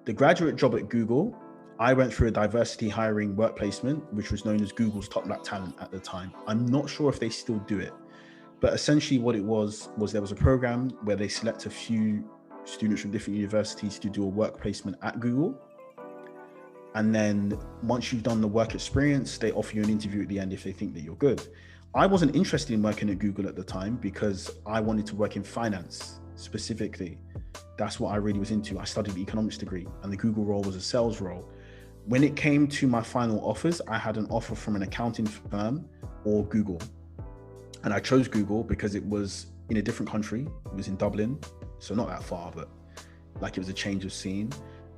The graduate job at Google, I went through a diversity hiring work placement, which was known as Google's Top Black Talent at the time. I'm not sure if they still do it, but essentially what it was there was a program where they select a few students from different universities to do a work placement at Google. And then once you've done the work experience, they offer you an interview at the end if they think that you're good. I wasn't interested in working at Google at the time because I wanted to work in finance specifically. That's what I really was into. I studied an economics degree and the Google role was a sales role. When it came to my final offers, I had an offer from an accounting firm or Google. And I chose Google because it was in a different country. It was in Dublin, so not that far, but like it was a change of scene.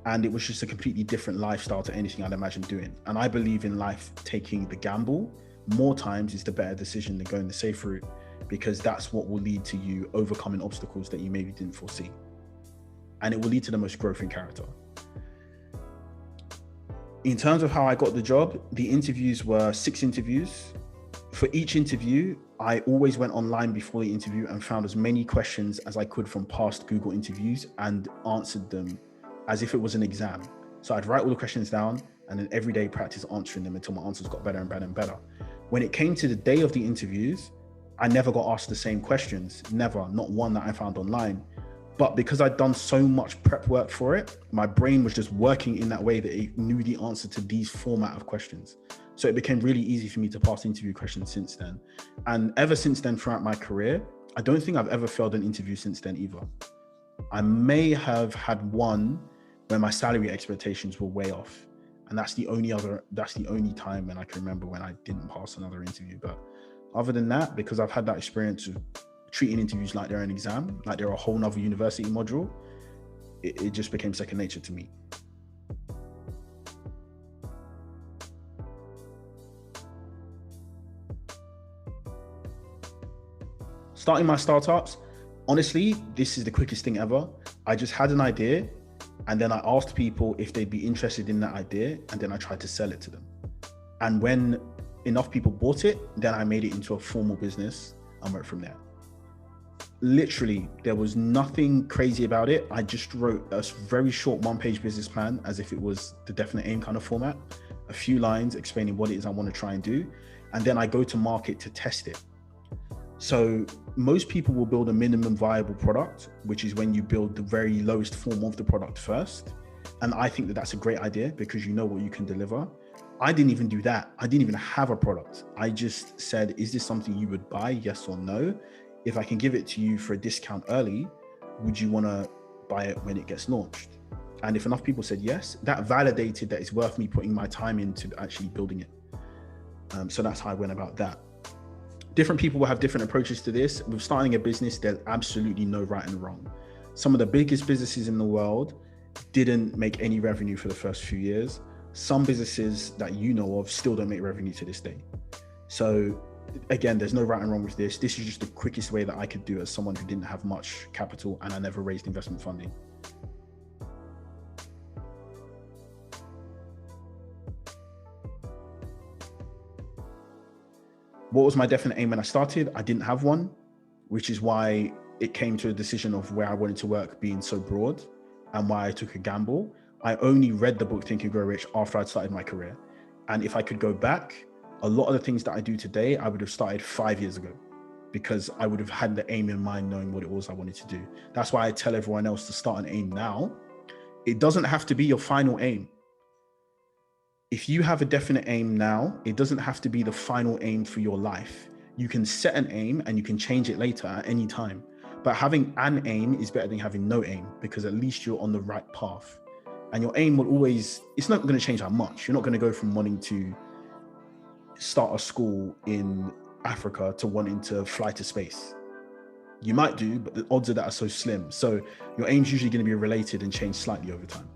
And it was just a completely different lifestyle to anything I'd imagined doing. And I believe in life, taking the gamble more times is the better decision than going the safe route, because that's what will lead to you overcoming obstacles that you maybe didn't foresee. And it will lead to the most growth in character. In terms of how I got the job, the interviews were 6 interviews. For each interview, I always went online before the interview and found as many questions as I could from past Google interviews and answered them as if it was an exam. So I'd write all the questions down and then every day practice answering them until my answers got better and better and better. When it came to the day of the interviews, I never got asked the same questions, never, not one that I found online. But because I'd done so much prep work for it, my brain was just working in that way that it knew the answer to these format of questions. So it became really easy for me to pass interview questions since then. And ever since then, throughout my career, I don't think I've ever failed an interview since then either. I may have had one where my salary expectations were way off. And that's the only time when I can remember when I didn't pass another interview. But other than that, because I've had that experience of treating interviews like they're an exam, like they're a whole nother university module, it just became second nature to me. Starting my startups, honestly, this is the quickest thing ever. I just had an idea and then I asked people if they'd be interested in that idea, and then I tried to sell it to them. And when enough people bought it, then I made it into a formal business and went from there. Literally, there was nothing crazy about it. I just wrote a very short 1-page business plan as if it was the definite aim kind of format, a few lines explaining what it is I want to try and do. And then I go to market to test it. So most people will build a minimum viable product, which is when you build the very lowest form of the product first. And I think that that's a great idea because you know what you can deliver. I didn't even do that. I didn't even have a product. I just said, is this something you would buy? Yes or no? If I can give it to you for a discount early, would you want to buy it when it gets launched? And if enough people said yes, that validated that it's worth me putting my time into actually building it. So that's how I went about that. Different people will have different approaches to this. With starting a business, there's absolutely no right and wrong. Some of the biggest businesses in the world didn't make any revenue for the first few years. Some businesses that you know of still don't make revenue to this day. So again, there's no right and wrong with this. This is just the quickest way that I could do as someone who didn't have much capital and I never raised investment funding. What was my definite aim when I started? I didn't have one, which is why it came to a decision of where I wanted to work being so broad and why I took a gamble. I only read the book Think and Grow Rich after I'd started my career. And if I could go back, a lot of the things that I do today, I would have started 5 years ago because I would have had the aim in mind, knowing what it was I wanted to do. That's why I tell everyone else to start an aim now. It doesn't have to be your final aim. If you have a definite aim now, it doesn't have to be the final aim for your life. You can set an aim and you can change it later at any time. But having an aim is better than having no aim because at least you're on the right path. And your aim will always, it's not going to change that much. You're not going to go from wanting to start a school in Africa to wanting to fly to space. You might do, but the odds of that are so slim. So your aim's usually going to be related and change slightly over time.